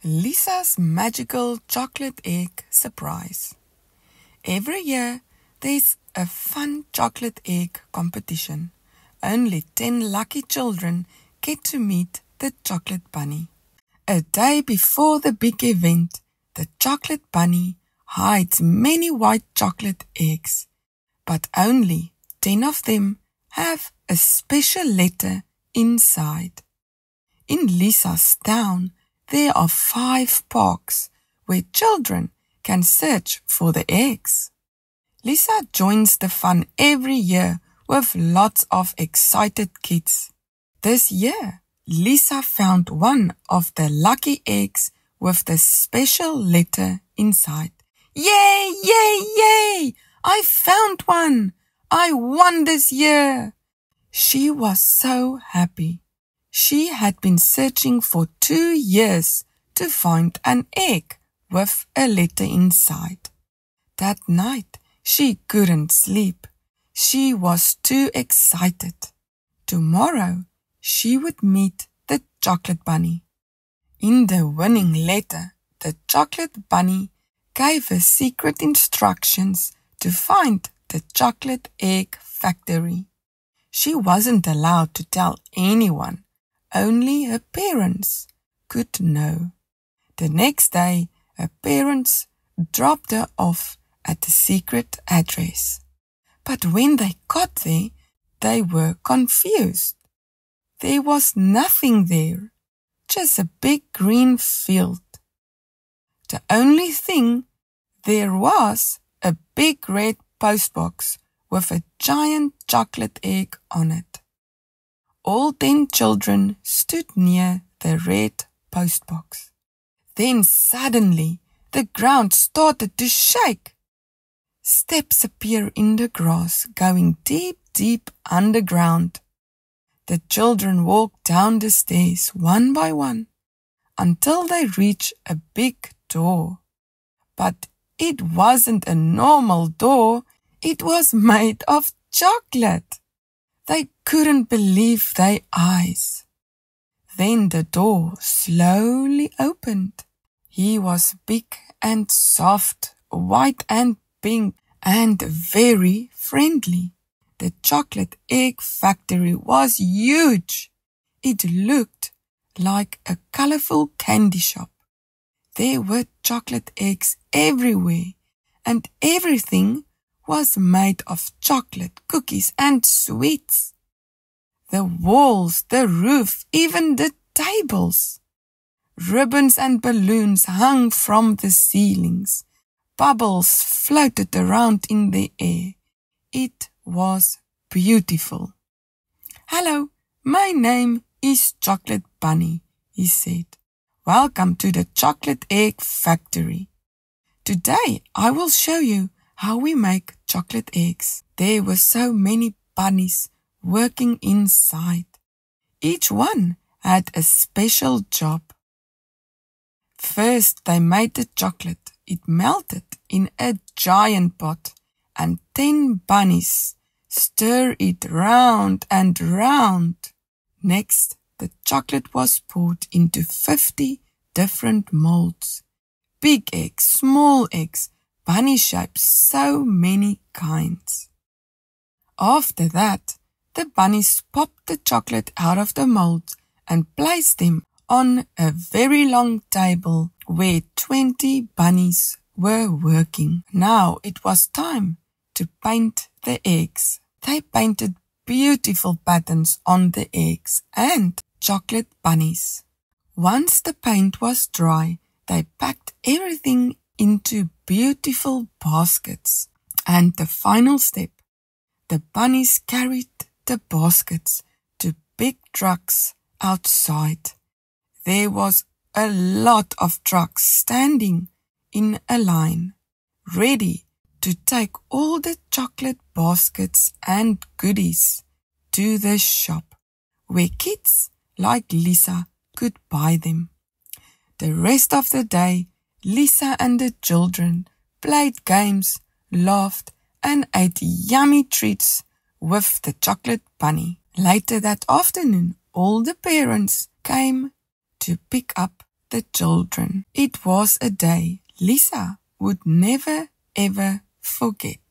Lisa's magical chocolate egg surprise. Every year, there's a fun chocolate egg competition. Only 10 lucky children get to meet the chocolate bunny. A day before the big event, the chocolate bunny hides many white chocolate eggs, but only 10 of them have a special letter inside. In Lisa's town, there are 5 parks where children can search for the eggs. Lisa joins the fun every year with lots of excited kids. This year, Lisa found one of the lucky eggs with the special letter inside. Yay, yay, yay! I found one! I won this year! She was so happy. She had been searching for 2 years to find an egg with a letter inside. That night, she couldn't sleep. She was too excited. Tomorrow, she would meet the chocolate bunny. In the winning letter, the chocolate bunny gave her secret instructions to find the chocolate egg factory. She wasn't allowed to tell anyone. Only her parents could know. The next day, her parents dropped her off at the secret address. But when they got there, they were confused. There was nothing there, just a big green field. The only thing there was a big red postbox with a giant chocolate egg on it. All 10 children stood near the red postbox. Then suddenly the ground started to shake. Steps appear in the grass, going deep, deep underground. The children walked down the stairs one by one until they reached a big door. But it wasn't a normal door, it was made of chocolate. They couldn't believe their eyes. Then the door slowly opened. He was big and soft, white and pink, and very friendly. The chocolate egg factory was huge. It looked like a colorful candy shop. There were chocolate eggs everywhere, and everything was made of chocolate, cookies and sweets. The walls, the roof, even the tables. Ribbons and balloons hung from the ceilings. Bubbles floated around in the air. It was beautiful. "Hello, my name is Chocolate Bunny," he said. "Welcome to the Chocolate Egg Factory. Today I will show you how we make chocolate eggs." There were so many bunnies working inside. Each one had a special job. First, they made the chocolate. It melted in a giant pot, and 10 bunnies stir it round and round. Next, the chocolate was poured into 50 different molds. Big eggs, small eggs, bunny shapes, so many kinds. After that, the bunnies popped the chocolate out of the mold and placed them on a very long table where 20 bunnies were working. Now it was time to paint the eggs. They painted beautiful patterns on the eggs and chocolate bunnies. Once the paint was dry, they packed everything into beautiful baskets. And the final step, the bunnies carried the baskets to big trucks outside. There was a lot of trucks standing in a line, ready to take all the chocolate baskets and goodies to the shop, where kids like Lisa could buy them. The rest of the day, Lisa and the children played games, laughed, and ate yummy treats with the chocolate bunny. Later that afternoon, all the parents came to pick up the children. It was a day Lisa would never ever forget.